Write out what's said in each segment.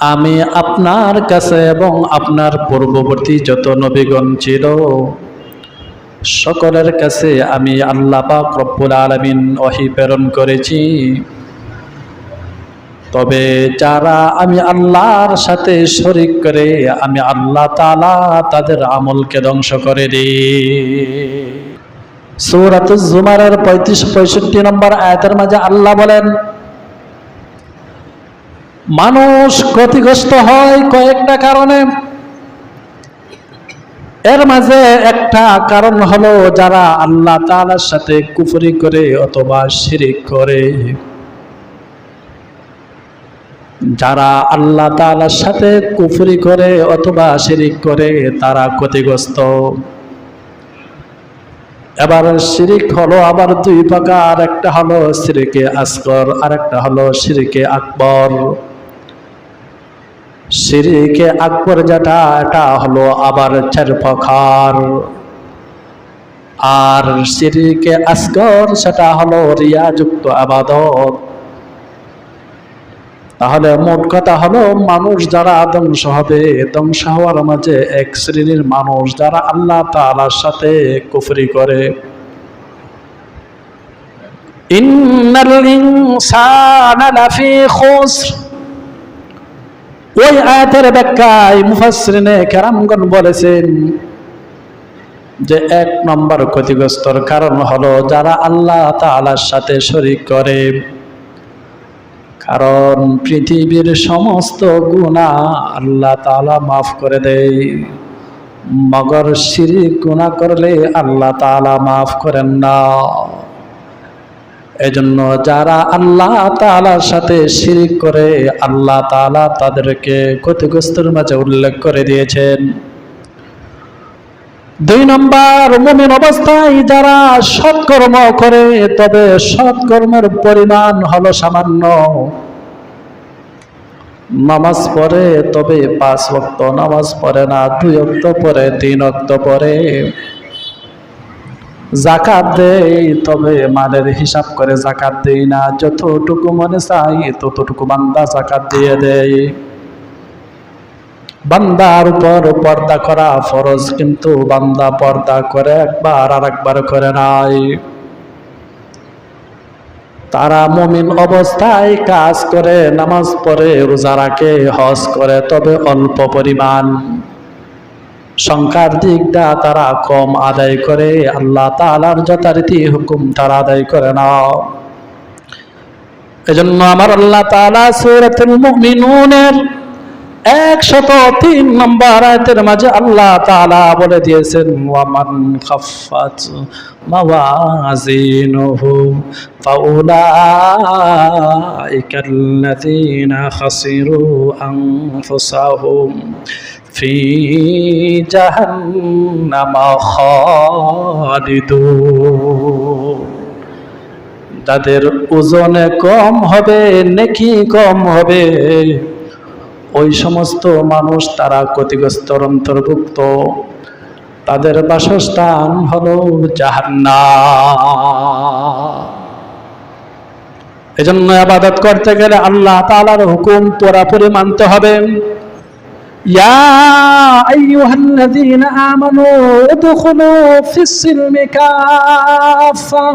আমি আপনার কাছে এবং আপনার পূর্ববর্তী যত নবীগণ ছিল সকলের কাছে আমি আল্লাহ পাক রব্বুল আলামিন ওহী প্রেরণ করেছি। তবে যারা আমি আল্লাহর সাথে শরীক করে আমি আল্লাহ তাআলা তাদের আমলকে ধ্বংস করে দিই। সূরাতুজ জুমারের 35-65 নম্বর আয়াতের মাঝে আল্লাহ বলেন, মানুষ ক্ষতিগ্রস্ত হয় কয়েকটা কারণে। এর মাঝে একটা কারণ হলো যারা আল্লাহ তাআলার সাথে কুফরি করে অথবা শিরিক করে। যারা আল্লাহ তাআলার সাথে কুফরি করে অথবা শিরিক করে তারা ক্ষতিগ্রস্ত। এবার শিরিক হলো আবার দুই প্রকার, একটা হলো শিরকে আসগর আর একটা হলো শিরকে আকবর। শিরকে আকবর যেটা এটা হলো আবার 4 প্রকার, আর শিরকে আসগর সেটা হলো রিয়াযুক্ত ইবাদত। তাহলে মোট কথা হলো মানুষ যারা ধ্বংস হবে, ধ্বংস হওয়ার মাঝে এক শ্রেণীর মানুষ যারা আল্লাহ তাআলার সাথে কুফরি করে। ইন্নাল ইনসানা লাফি খুসর, ওই আয়াতের ব্যাখ্যায় মুফাসসিরিনে কেরামগণ বলেছেন যে 1 নম্বর ক্ষতিগ্রস্তর কারণ হলো যারা আল্লাহ তাআলার সাথে শরীক করে। কারণ পৃথিবীর সমস্ত গুনাহ আল্লাহ তাআলা মাফ করে দেয়, মগর শিরক গুনাহ করলে আল্লাহ তাআলা মাফ করেন না। এজন্য যারা আল্লাহ তাআলার সাথে শিরক করে আল্লাহ তাআলা তাদেরকে ক্ষতিগ্রস্তের মাঝে উল্লেখ করে দিয়েছেন। 2 নম্বর, মুমিন অবস্থায় যারা সৎকর্ম করে তবে সৎকর্মের পরিমাণ হলো সামান্য। নামাজ পড়ে তবে 5 ওয়াক্ত নামাজ পড়ে না, 2 ওয়াক্ত পড়ে, 3 ওয়াক্ত পড়ে। যাকাত দেয় তবে মালের হিসাব করে যাকাত দেয় না, যতটুকু মনে চাই ততটুকু বান্দা যাকাত দিয়ে দেয়। বান্দার উপর পর্দা করা ফরজ, কিন্তু বান্দা পর্দা করে একবার আর একবার করে নাই। তারা মুমিন অবস্থায় কাজ করে, নামাজ পড়ে, রোজা রাখে, হজ করে, তবে অল্প পরিমাণ। সংখ্যার দিকটা তারা কম আদায় করে, আল্লাহ তাআলার যথারীতি হুকুম তারা আদায় করে না। এজন্য আমার আল্লাহ তাআলা সূরাতুল মুমিনুনের 103 নম্বর আয়াতের মাঝে আল্লাহ তাআলা বলে দিয়েছেন, ওয়ামান খাফফাত মাওয়াজিনুহু ফাউলাইকাল্লাযীনা খাসিরু আনফুসাহুম ফি জাহান্নামা খালিদুন। যাদের ওজনে কম হবে, নেকি কম হবে, ওই সমস্ত মানুষ তারা ক্ষতিগ্রস্তর অন্তর্ভুক্ত, তাদের বাসস্থান হলো জাহান্নাম। এজন্য ইবাদত করতে গেলে আল্লাহ তাআলার হুকুম পুরোপুরি মানতে হবে। ইয়া আইয়ুহাল্লাযীনা আমানু উদখুলু ফিস-সিলমি কাফা,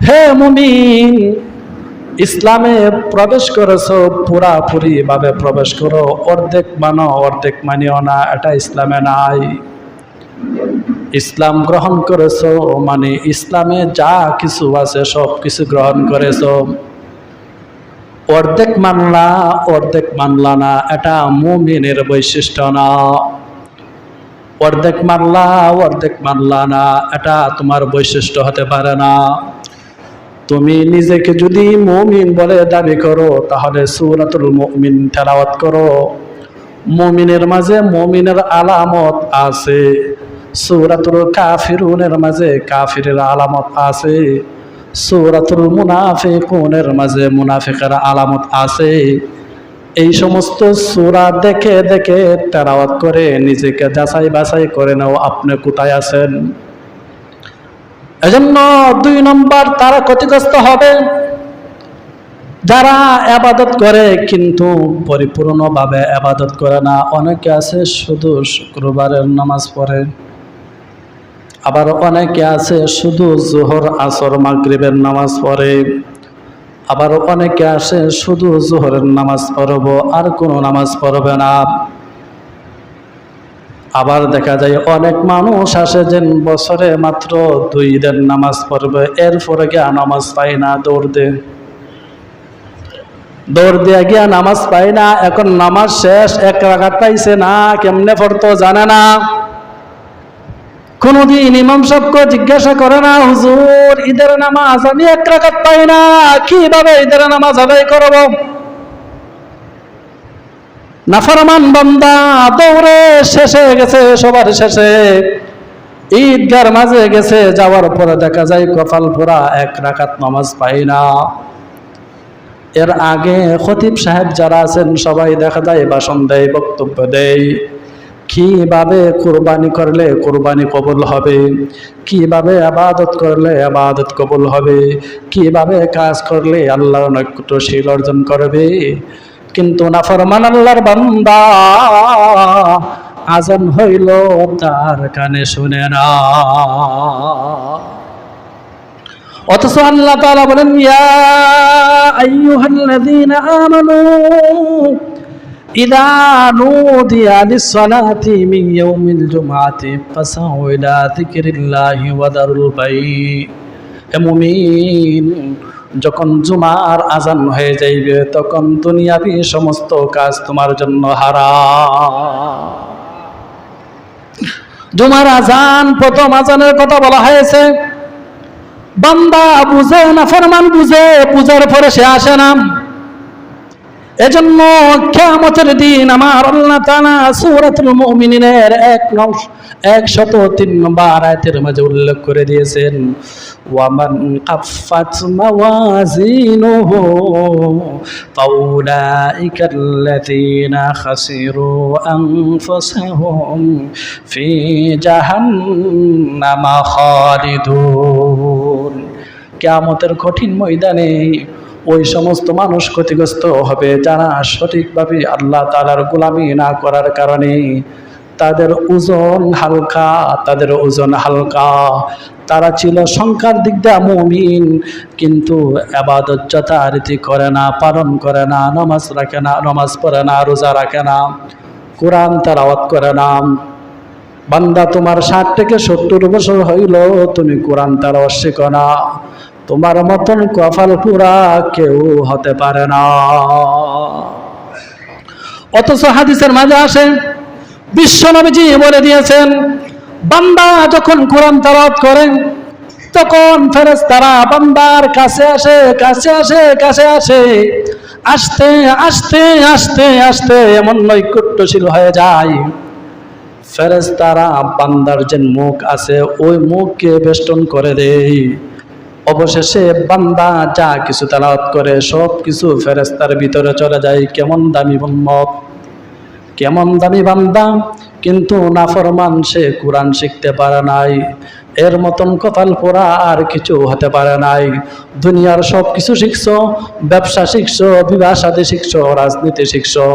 হে মুমিন ইসলামে প্রবেশ করেছো পুরাপুরি ভাবে প্রবেশ করো, অর্ধেক মানো অর্ধেক মানিও না, এটা ইসলামে নাই। ইসলাম গ্রহণ করেছো মানে ইসলামে যা কিছু আছে সব কিছু গ্রহণ করেছো। অর্ধেক মানলা অর্ধেক মানলা না, এটা মুমিনের বৈশিষ্ট্য না। অর্ধেক মানলা অর্ধেক মানলা না, এটা তোমার বৈশিষ্ট্য হতে পারে না। তুমি নিজেকে যদি মুমিন বলে দাবি করো তাহলে সূরাতুল মুমিন তেলাওয়াত করো। মুমিনের মাঝে মুমিনের আলামত আছে, সূরাতুল কাফিরুনের মাঝে কাফিরের আলামত আছে, সূরাতুল মুনাফিকুনের মাঝে মুনাফিকের আলামত আছে। এই সমস্ত সূরা দেখে দেখে তেলাওয়াত করে নিজেকে যাচাই বাছাই করে নাও আপনি কোথায় আছেন। এজন্য 2 নম্বর তারা ক্ষতিগ্রস্ত হবে যারা ইবাদত করে কিন্তু পরিপূর্ণভাবে ইবাদত করে না। অনেকে আছে শুধু শুক্রবারের নামাজ পড়ে, আবার অনেকে আছে শুধু যোহর আসর মাগরিবের নামাজ পড়ে, আবার অনেকে আসে শুধু যোহরের নামাজ পড়ব আর কোনো নামাজ পড়বে না। আবার দেখা যায় অনেক মানুষ আসে যে বছরে মাত্র 2 দিন নামাজ পড়বে, এরপরে গিয়া নামাজ পায় না, দৌড় দিয়ে গিয়া নামাজ পায় না। এখন নামাজ শেষ, 1 রাকাত পাইছে না, কেমনে পড়তো জানে না। কোনদিন ইমাম সাহেবকে জিজ্ঞাসা করে না, হুজুর ঈদের নামাজ আমি 1 রাকাত পাই না, কিভাবে ঈদের নামাজ আদায় করব? নাফরমান বান্দা দৌড়ে শেষে গেছে, সবার শেষে ঈদগার মাঝে গেছে, যাওয়ার পরে দেখা যায় কপাল পোড়া 1 রাকাত নামাজ পাই না। এর আগে খতিব সাহেব যারা আছেন সবাই দেখা যায় ভাষণ দেয়, বক্তব্য দেয়, কিভাবে কুরবানি করলে কুরবানি কবুল হবে, কিভাবে ইবাদত করলে ইবাদত কবুল হবে, কিভাবে কাজ করলে আল্লাহর নৈকট্যশীল অর্জন করবে। কিন্তু নাফরমান আল্লাহর বান্দা আজান হইল তার কানে শুনে না। অথচ আল্লাহ তাআলা বলেন, ইয়া আইয়ুহাল্লাযীনা আমানু ইযা নুদিয়া লিস-সালাতি মিন ইয়াউমিল জুমআতি ফাসাউ ইলা যিকরিল্লাহি ওয়া দারুল বাই। হে মুমিন, যখন জুমার আজান হয়ে যাইবে তখন দুনিয়াবি সমস্ত কাজ তোমার জন্য হারাম। জুমার আজান, প্রথম আজানের কথা বলা হয়েছে। বান্দা বুঝে না, ফরমান বুঝে, বুঝার পরে সে আসে না। এজন্য কিয়ামতের দিন আমার আল্লাহ তাআলা সূরাতুল মুমিনের 103 নম্বর আয়াতের মাঝে উল্লেখ করে দিয়েছেন, ওয়ামান কাফফাত মাওয়াজিনুহু ফাউলাইকাল্লাযীনা খাসিরু আনফুসাহুম ফি জাহান্নামা খালিদুন। কিয়ামতের কঠিন ময়দানে ওই সমস্ত মানুষ ক্ষতিগ্রস্ত হবে যারা সঠিকভাবে আল্লাহ তাআলার গোলামি না করার কারণে তাদের ওজন হালকা। তারা ছিল সংখ্যার দিক দিয়ে মুমিন, কিন্তু ইবাদত যথারীতি করে না, পালন করে না, নামাজ রাখে না, নামাজ পড়ে না, রোজা রাখে না, কোরআন তেলাওয়াত করে না। বান্দা, তোমার 60 থেকে 70 বছর হইল, তুমি কোরআন তেলাওয়াত শিখো না, তোমার মতন কপাল পুরা কেউ হতে পারে না। অথচ হাদিসের মাঝে আসে, বিশ্বনবীজি বলে দিয়েছেন, বান্দা যখন কোরআন তেলাওয়াত করে তখন ফেরেশতারা বান্দার কাছে আসে, আস্তে আস্তে এমন নৈকট্যশীল হয়ে যায়, ফেরেশতারা বান্দার যে মুখ আছে ওই মুখকে বেষ্টন করে দেয়। অবশেষে বান্দা যা কিছু তেলাওয়াত করে সব কিছু ফেরেশতার ভিতরে চলে যায়। কেমন দামি উম্মত, কেমন দামি বান্দা, কিন্তু নাফরমান, সে কোরআন শিখতে পারে নাই। এর মতন কপাল পোড়া আর কিছু হতে পারে নাই। দুনিয়ার সব কিছু শিখছো, ব্যবসা শিখছো, বিবাহ শাদী শিখছো, রাজনীতি শিখছো,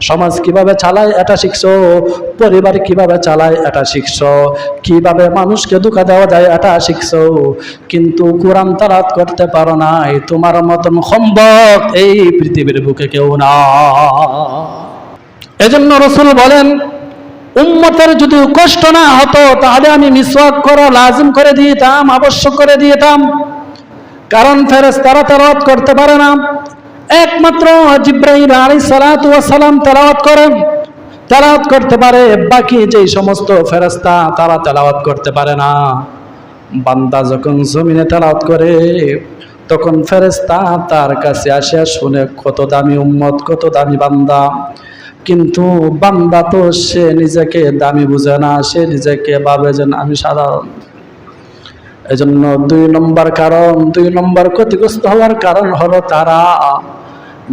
সমাজ কিভাবে চালায় এটা শিখছো, পরিবার কিভাবে চালায় এটা শিখছো, কিভাবে মানুষকে ধোঁকা দেওয়া যায় এটা শিখছো, কিন্তু কোরআন তেলাওয়াত করতে পারো নাই। তোমার মতন সম্ভব এই পৃথিবীর বুকে কেউ না। এজন্য রাসূল বলেন, উম্মতের যদি কষ্ট না হতো তাহলে আমি মিসওয়াক করা লাজিম করে দিতাম, আবশ্যক করে দিতাম। কারণ ফেরেশতারা তেলাওয়াত করতে পারে না, একমাত্র জিবরাইল আলাইহিস সালাতু ওয়াস সালাম তেলাওয়াত করতে পারে। বাকি যে সমস্ত ফেরেশতা তারা তেলাওয়াত করতে পারে না। বান্দা যখন জমিনে তেলাওয়াত করে তখন ফেরেশতা তার কাছে আসে, শুনে কত দামি উম্মত, কত দামি বান্দা। কিন্তু বান্দা তো সে নিজেকে দামি বুঝে না, সে নিজেকে ভাবে যেন আমি সাধারণ। এজন্য 2 নম্বর ক্ষতিগ্রস্ত হওয়ার কারণ হলো তারা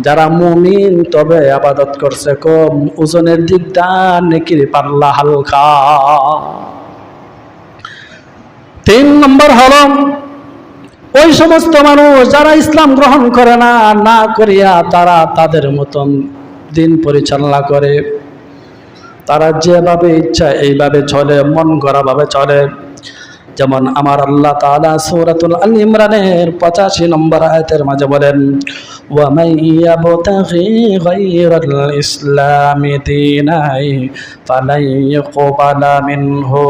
যারা মুমিন তবে ইবাদত করছে কম, ওজনের দিক দিয়ে নেকির পাল্লা হালকা। 3 নম্বর হলো ওই সমস্ত মানুষ যারা ইসলাম গ্রহণ করে না, না করিয়া তারা তাদের মতন দিন পরিচালনা করে, তারা যেভাবে ইচ্ছা এইভাবে চলে, মন গড়া ভাবে চলে। যেমন আমার আল্লাহ তাআলা সূরাতুল আল ইমরানের 85 নম্বর আয়াতের মাঝে বলেন, ওয়া মান ইয়াবতাগি গায়রাল ইসলামি দীনান ফালান ইউকবালা মিনহু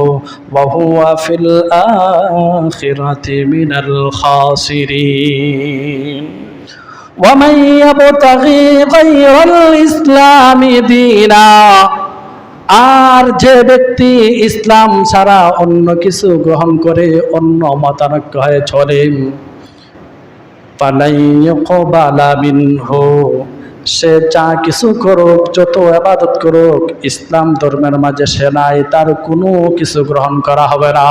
ওয়া হুয়া ফিল আখিরাতি মিনাল খাসিরিন। ওয়া মান ইয়াবতাগি গায়রাল ইসলামি দীনান, আর যে ব্যক্তি ইসলাম ছাড়া অন্য কিছু গ্রহণ করে, অন্য মতানৈক্য হয়ে চলে, ফালাই ইউকবালা মিনহু, সে যা কিছু করুক, যত ইবাদত করুক, ইসলাম ধর্মের মাঝে সে নাই, তার কোনো কিছু গ্রহণ করা হবে না।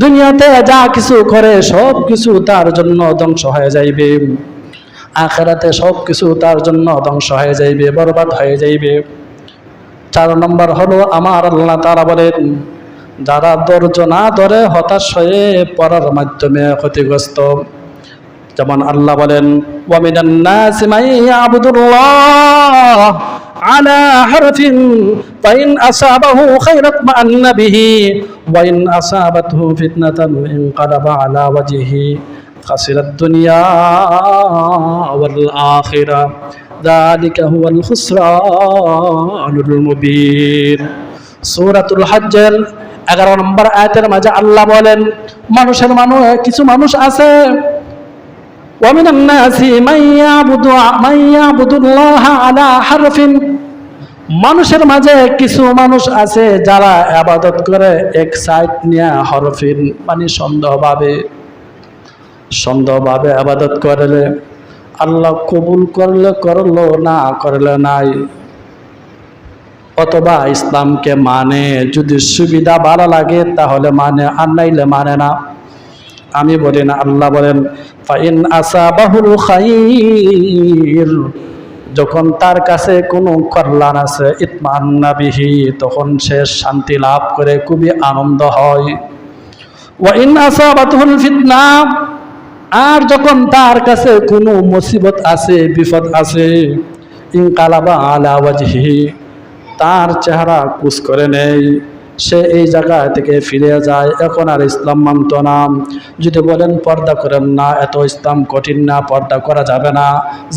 দুনিয়াতে যা কিছু করে সব কিছু তার জন্য ধ্বংস হয়ে যাইবে, আখিরাতে সব কিছু তার জন্য ধ্বংস হয়ে যাইবে, বরবাদ হয়ে যাইবে। 4 নম্বর হলো আমার আল্লাহ তাআলা বলেন, যারা ধৈর্য না ধরে হতাশ হয়ে পড়ার মাধ্যমে ক্ষতিগ্রস্ত। যেমন আল্লাহ বলেন, ওয়া মিনান নাসি মান ইয়াবুদুল্লাহ আলা হারফিন ফাইন আসাবাহু খায়রাত মা'আন্না বিহি ওয়া ইন আসাবাতহু ফিতনাতান ইনকালাবা আলা ওয়াজহিহি খাসিরাত দুনিয়া ওয়াল আখিরা যালিকা হুয়াল খুসরানুল মুবিন। সূরাতুল হজ্জের 11 নম্বর আয়াতের মাঝে আল্লাহ বলেন, কিছু মানুষ আছে, ওয়া মিনান নাসি মান ইয়াবুদুল্লাহা আলা হারফিন, মানুষের মাঝে কিছু মানুষ আছে যারা ইবাদত করে এক সাইড নিয়ে, হরফিন মানে সন্দেহভাবে ইবাদত করলে আল্লাহ কবুল করলে করলো, না করলে নাই। অথবা ইসলামকে মানে, যদি সুবিধা ভালো লাগে তাহলে মানে, আর নাইলে মানে না। আমি বলি না, আল্লাহ বলেন, ফাইন আসাবাহুল খাইর, যখন তার কাছে কোনো কল্যাণ আছে, ইতমান্না বিহি, তখন সে শান্তি লাভ করে, খুবই আনন্দ হয়। ওয়া ইন আসাবাতুল ফিতনা, আর যখন তার কাছে কোনো মুসিবত আছে, বিপদ আছে, ইনকালাবা আলা ওয়াজহি, তার চেহারা কুচ করে নেই, সে এই জায়গা থেকে ফিরে যায়, এখন আর ইসলাম মানত না। যদি বলেন পর্দা করেন না, এত ইসলাম কঠিন না, পর্দা করা যাবে না,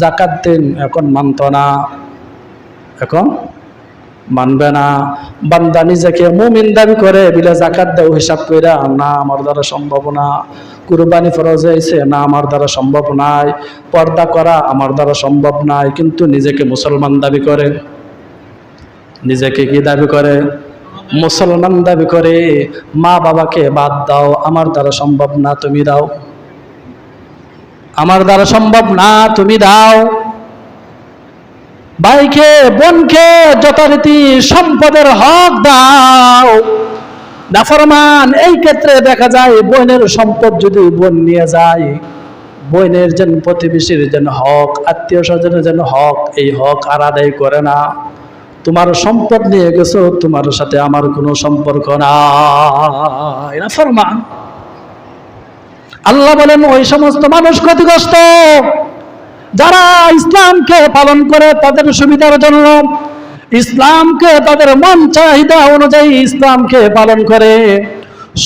যাকাত দিন, এখন মানত না, এখন মানবে না। বান্দা নিজেকে মুমিন দাবি করে, বিলে যাকাত দেও হিসাব কইরা, না আমার দ্বারা সম্ভব না। কুরবানি ফরজ হয়েছে, না আমার দ্বারা সম্ভব নাই। পর্দা করা আমার দ্বারা সম্ভব নাই, কিন্তু নিজেকে মুসলমান দাবি করে। নিজেকে কি দাবি করে? মুসলমান দাবি করে। মা বাবাকে বাদ দাও, আমার দ্বারা সম্ভব না, তুমি দাও। আমার দ্বারা সম্ভব না, তুমি দাও। ভাইকে বোনকে যথারীতি সম্পদের হক দাও। নাফরমান এই ক্ষেত্রে দেখা যায়, বোনের সম্পদ যদি বোন নিয়ে যায়, বোনের যেন, প্রতিবেশীর যেন হক, আত্মীয় স্বজনের যেন হক, এই হক আর আদায় করে না। তোমার সম্পদ নিয়ে গেছো, তোমার সাথে আমার কোনো সম্পর্ক নাই, নাফরমান। আল্লাহ বলেন, ওই সমস্ত মানুষ ক্ষতিগ্রস্ত যারা ইসলামকে পালন করে তাদের সুবিধার জন্য, ইসলামকে তাদের মন চাহিদা অনুযায়ী ইসলামকে পালন করে।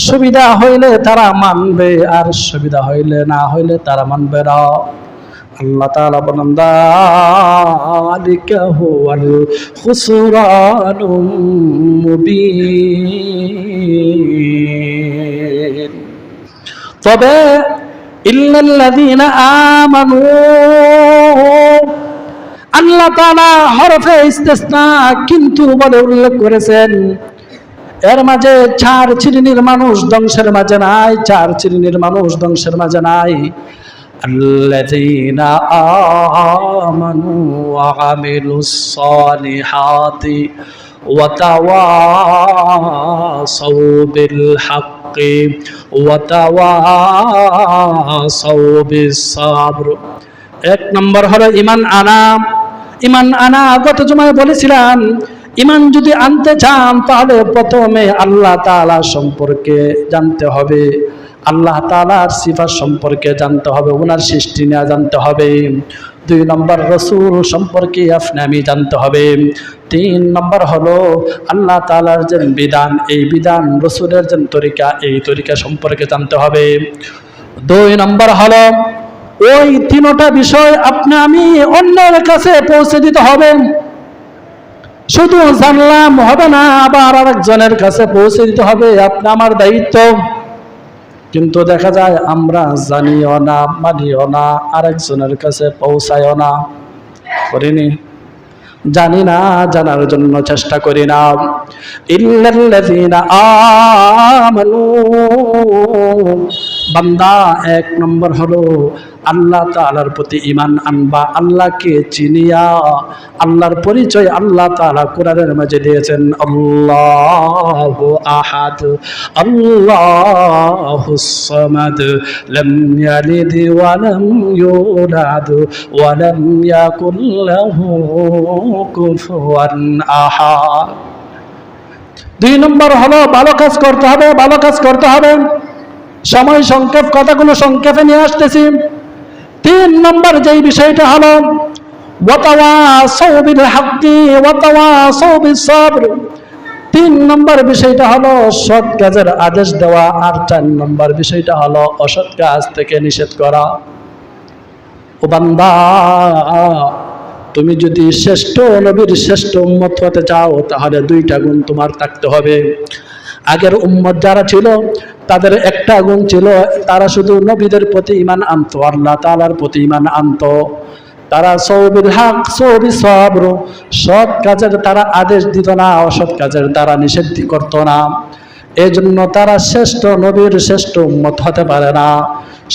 সুবিধা হইলে তারা মানবে, আর সুবিধা হইলে না হইলে তারা মানবে না। আল্লাহ তাআলা বলেন, যালিকা হুয়াল খুসরানুল মুবিন। তবে ইল্লাল্লাযীনা আমানু, আল্লাহ তাআলা হরফে ইস্তিসনা কিন্তু বলে উল্লেখ করেছেন। এর মাঝে 4 শ্রেণীর মানুষ ধ্বংসের মাঝে নাই, 4 শ্রেণীর মানুষ ধ্বংসের মাঝে নাই। আল্লাযীনা আমানু ওয়া আমিলুস সালিহাতি ওয়া তাওয়াসাউ বিল হাক্কি ওয়া তাওয়াসাউ বিস সাবর। 1 নম্বর হলো ঈমান আনা। ঈমান আনা গত জুমায় বলেছিলাম, ঈমান যদি আনতে চান তাহলে প্রথমে আল্লাহ তাআলা সম্পর্কে জানতে হবে, আল্লাহ তাআলার সিফাত সম্পর্কে জানতে হবে, ওনার সৃষ্টি নিয়ে জানতে হবে। 2 নম্বর রসুল সম্পর্কে আপনি আমি জানতে হবে। 3 নম্বর হলো আল্লাহ তাআলার যে বিধান, এই বিধান রসুলের যে তরিকা, এই তরিকা সম্পর্কে জানতে হবে। 2 নম্বর হলো ওই 3টা বিষয় আপনি আমি অন্যের কাছে পৌঁছে দিতে হবে। শুধু জানলাম হবে না, আবার আরেকজনের কাছে পৌঁছে দিতে হবে, আপনি আমার দায়িত্ব। কিন্তু দেখা যায় আমরা জানিও না, মানিও না, আরেকজনের কাছে পৌঁছায়ও না, করিনি? জানি না, জানার জন্য চেষ্টা করি না। ইল্লাল্লাযীনা আমানু, বান্দা 1 নম্বর হলো আল্লাহ তাআলার প্রতি ঈমান আনবা, আল্লাহকে চিনিয়া। আল্লাহর পরিচয় আল্লাহ তাআলা কোরআনের মাঝে দিয়েছেন, আল্লাহু আহাদ, আল্লাহুস সামাদ, লাম ইয়ালিদ ওয়া লাম ইউলাদ ওয়া লাম ইয়াকুল লাহু কুফুয়ান আহাদ। 2 নম্বর হলো ভালো কাজ করতে হবে, ভালো কাজ করতে হবে। সময় সংক্ষেপ, কথাগুলো সংক্ষেপে নিয়ে আসতেছি। 3 নম্বর যেই বিষয়টা হলো ওয়াতাওয়াসাউ বিল হাক্কি ওয়াতাওয়াসাউ বিস সাবর। 3 নম্বর বিষয়টা হলো সৎ কাজের আদেশ দেওয়া, আর 4 নম্বর বিষয়টা হলো অসৎ কাজ থেকে নিষেধ করা। ও বান্দা, তুমি যদি শ্রেষ্ঠ নবীর শ্রেষ্ঠ উম্মত হতে চাও, তাহলে 2টা গুণ তোমার থাকতে হবে। আগের উম্মত যারা ছিল তাদের একটা গুণ ছিল, তারা শুধু নবীদের প্রতি ঈমান আনতো, আল্লাহ তাআলার প্রতি ঈমান আনতো। তারা সওবিল হক সওবিস সবর, সৎ কাজের তারা আদেশ দিত না, অসৎ কাজের তারা নিষেধ করত না। এজন্য তারা শ্রেষ্ঠ নবীর শ্রেষ্ঠ উম্মত হতে পারে না।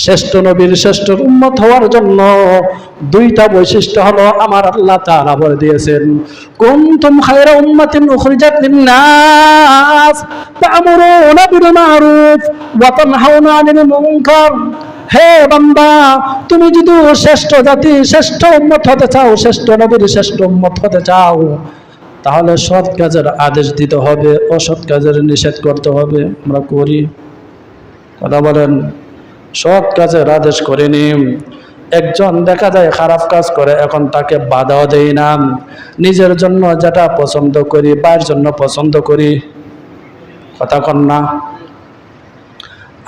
শ্রেষ্ঠ নবীর শ্রেষ্ঠ উম্মত হওয়ার জন্য 2টা বৈশিষ্ট্য হলো আমার আল্লাহ তাআলা বলে দিয়েছেন, কুনতুম খায়রা উম্মাতিন উখরিজাত লিন-নাস তা'মুরুনা বিল মা'রুফ ওয়া তানহাউনা আনিল মুনকার। হে বান্দা, তুমি যদি শ্রেষ্ঠ জাতি, শ্রেষ্ঠ উম্মত হতে চাও, শ্রেষ্ঠ নবীর শ্রেষ্ঠ উম্মত হতে চাও, তাহলে সৎ কাজের আদেশ দিতে হবে, অসৎ কাজের নিষেধ করতে হবে। আমরা করি? কথা বলেন। সৎ কাজের আদেশ করিনি। একজন দেখা যায় খারাপ কাজ করে, এখন তাকে বাধাও দেই না। নিজের জন্য যেটা পছন্দ করি, বাইরের জন্য পছন্দ করি। কথা কন না?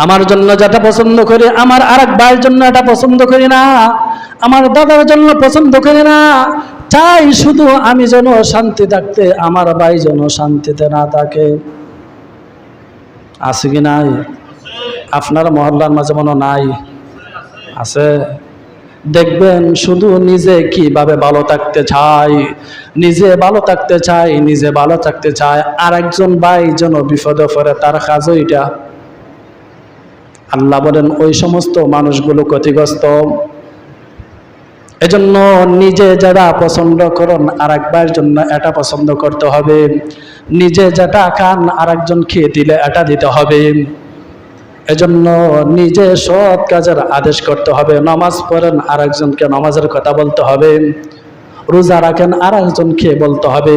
আমার জন্য যেটা পছন্দ করি, আমার আরেক ভাইয়ের জন্য এটা পছন্দ করি না, আমার দাদার জন্য পছন্দ করি না। চাই শুধু আমি যেন শান্তি থাকতে, আমার ভাই যেন শান্তিতে না থাকে। আছে কি নাই? আপনার মহল্লার মাঝে মনে নাই? আছে? দেখবেন শুধু নিজে কিভাবে ভালো থাকতে চাই, নিজে ভালো থাকতে চাই, নিজে ভালো থাকতে চায়, আর একজন ভাই যেন বিপদে পড়ে, তার কাজও এটা। আল্লাহ বলেন ওই সমস্ত মানুষগুলো ক্ষতিগ্রস্ত। এজন্য নিজে যারা পছন্দ করেন, আর একবার জন্য এটা পছন্দ করতে হবে। নিজে যেটা খান, আর একজন খেয়ে দিলে এটা দিতে হবে। এজন্য নিজে সৎ কাজের আদেশ করতে হবে। নামাজ পড়েন, আর একজনকে নামাজের কথা বলতে হবে। রোজা রাখেন, আর একজনকে বলতে হবে।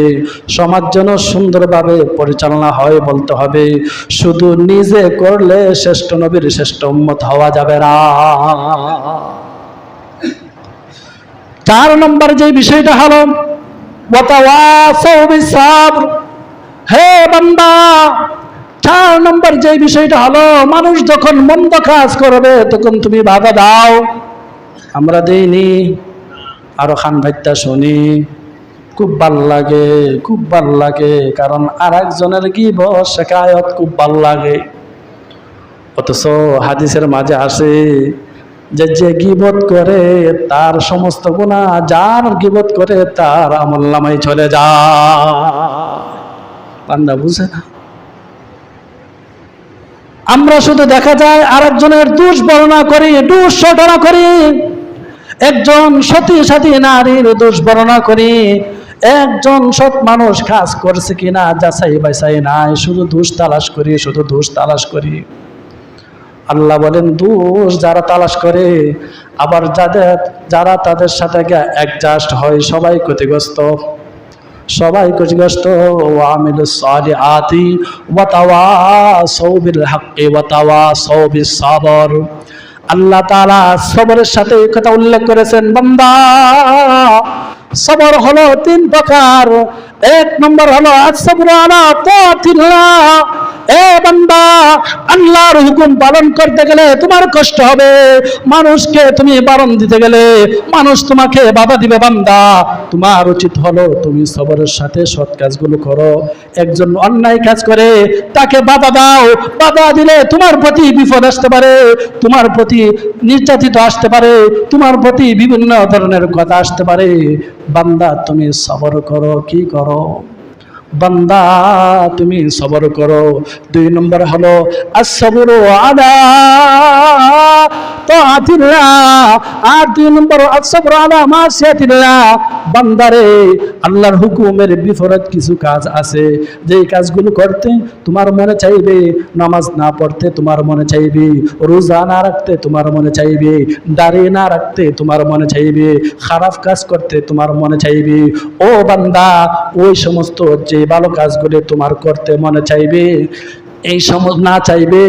সমাজ যেন সুন্দরভাবে পরিচালনা হয় বলতে হবে। শুধু নিজে করলে শ্রেষ্ঠ নবীর শ্রেষ্ঠ উম্মত হওয়া যাবে না। 4 নম্বর যে বিষয়টা হলো ওয়াতাওয়াসাউ বিস সাবর। হে বান্দা, 4 নম্বর যে বিষয়টা হলো মানুষ যখন মন্দ কাজ করবে তখন তুমি বাধা দাও। আমরা দেইনি? আরো খান ভাইটা শুনি, খুব ভাল লাগে, খুব ভাল লাগে, কারণ আর একজনের গীবত শিকায়ত খুব ভাল লাগে। অথচ হাদিসের মাঝে আসে যে যে গীবত করে তার সমস্ত গুনাহ যার গীবত করে তার আমলনামায় চলে যায়। বান্দা বুঝে না। আমরা শুধু দেখা যায় আরেকজনের দোষ বর্ণনা করি, দোষ ঘটনা করি। একজন সতী সাথী নারীর দোষ বর্ণনা করি, একজন সৎ মানুষ কাজ করছে কিনা যাচাই বাছাই নাই, শুধু দোষ তালাশ করি, শুধু দোষ তালাশ করি। আল্লাহ বলেন দোষ যারা তালাশ করে, আবার যারা তাদের সাথে অ্যাডজাস্ট হয়, সবাই ক্ষতিগ্রস্ত। সবাই ক্ষতিগ্রস্ত। ওয়া আমিলুস সালিহাতি ওয়া তাওয়াসাউ বিল হাক্কি ওয়া তাওয়াসাউ বিস সাবর। আল্লাহ তাআলা সবরের সাথে এই কথা উল্লেখ করেছেন, বান্দা সবর হলো তিন প্রকার। এক নম্বর হলো আস-সাবরু আলা তাআতিল্লাহ। এ বান্দা, আল্লাহর হুকুম পালন করতে গেলে তোমার কষ্ট হবে, মানুষকে তুমি বারণ দিতে গেলে মানুষ তোমাকে বাধা দিবে। বান্দা, তোমার উচিত হলো তুমি সবরের সাথে সৎ কাজগুলো করো। একজন অন্যায় কাজ করে তাকে বাধা দাও, বাধা দিলে তোমার প্রতি বিপদ আসতে পারে, তোমার প্রতি নির্যাতিত আসতে পারে, তোমার প্রতি বিভিন্ন ধরনের কথা আসতে পারে। বান্দা তুমি সবর করো। কি করো? বান্দা তুমি সবর করো। দুই নম্বর হলো আস-সাবরু আলা তাআতিল্লাহ। আর দুই নম্বর আস-সাবরু আলা মাসিয়াতিল্লাহ। বান্দারে, আল্লাহর হুকুমের বিপরীত কিছু কাজ আছে, যেই কাজগুলো করতে তোমার মনে চাইবে, নামাজ না পড়তে তোমার মনে চাইবে, রোজা না রাখতে তোমার মনে চাইবে, দাড়ি না রাখতে তোমার মনে চাইবে, খারাপ কাজ করতে তোমার মনে চাইবে। ও বান্দা, ওই সমস্ত যে ভালো কাজগুলি তোমার করতে মনে চাইবে, এই সমস্ত না চাইবে,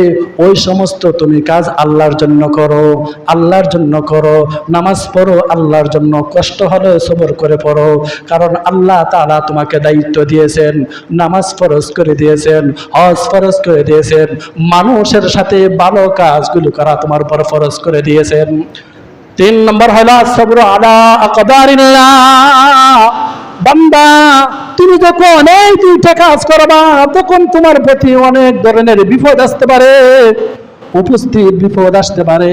ওই সমস্ত তুমি কাজ আল্লাহর জন্য করো, আল্লাহর জন্য করো। নামাজ পড়ো আল্লাহর জন্য, কষ্ট হলে সবর করে পড়ো, কারণ আল্লাহ তাআলা তোমাকে দায়িত্ব দিয়েছেন, নামাজ ফরজ করে দিয়েছেন, হজ ফরজ করে দিয়েছেন, মানুষের সাথে ভালো কাজগুলো করা তোমার উপর ফরজ করে দিয়েছেন। তিন নম্বর হলো সবর আলা আকদারিল্লাহ। বান্দা, তুমি যখন এই দুইটা কাজ করবা, তখন তোমার প্রতি অনেক ধরনের বিপদ আসতে পারে, উপস্থিত বিপদ আসতে পারে।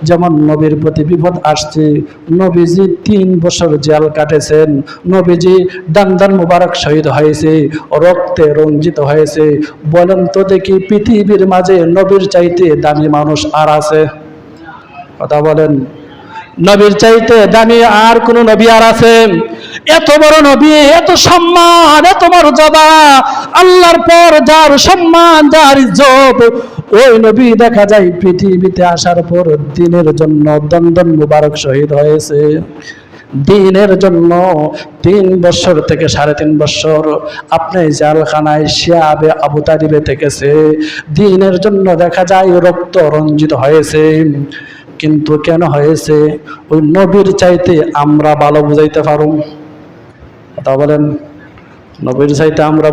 যেমন নবীর প্রতি বিপদ আসছে। নবীজি 3 বছর জেল কাটেছেন, নবীজি দান্দান মুবারক শহীদ হয়েছে, রক্তে রঞ্জিত হয়েছে। বলেন তো দেখি, পৃথিবীর মাঝে নবীর চাইতে দামি মানুষ আর আছে? কথা বলেন, নবীর চাইতে দামি আর কোন নবী আর আছে? এত বড় নবী, এত সম্মান, এত মর্যাদা, আল্লাহর পর যার সম্মান, যার ইজ্জত, ওই নবী দেখা যায় পৃথিবীতে আসার পর দ্বীনের জন্য দন্দন মুবারক শহীদ হয়েছে। দ্বীনের জন্য 3 বছর থেকে 3.5 বছর আপনি জেলখানায় শিয়াবে আবু তালিবে থেকেছে। দ্বীনের জন্য দেখা যায় রক্ত রঞ্জিত হয়েছে। কিন্তু কেন হয়েছে? ওই নবীর চাইতে আমরা ভালো বুঝাইতে পারো? কথা বলেন, নবীর চাইতে আমরা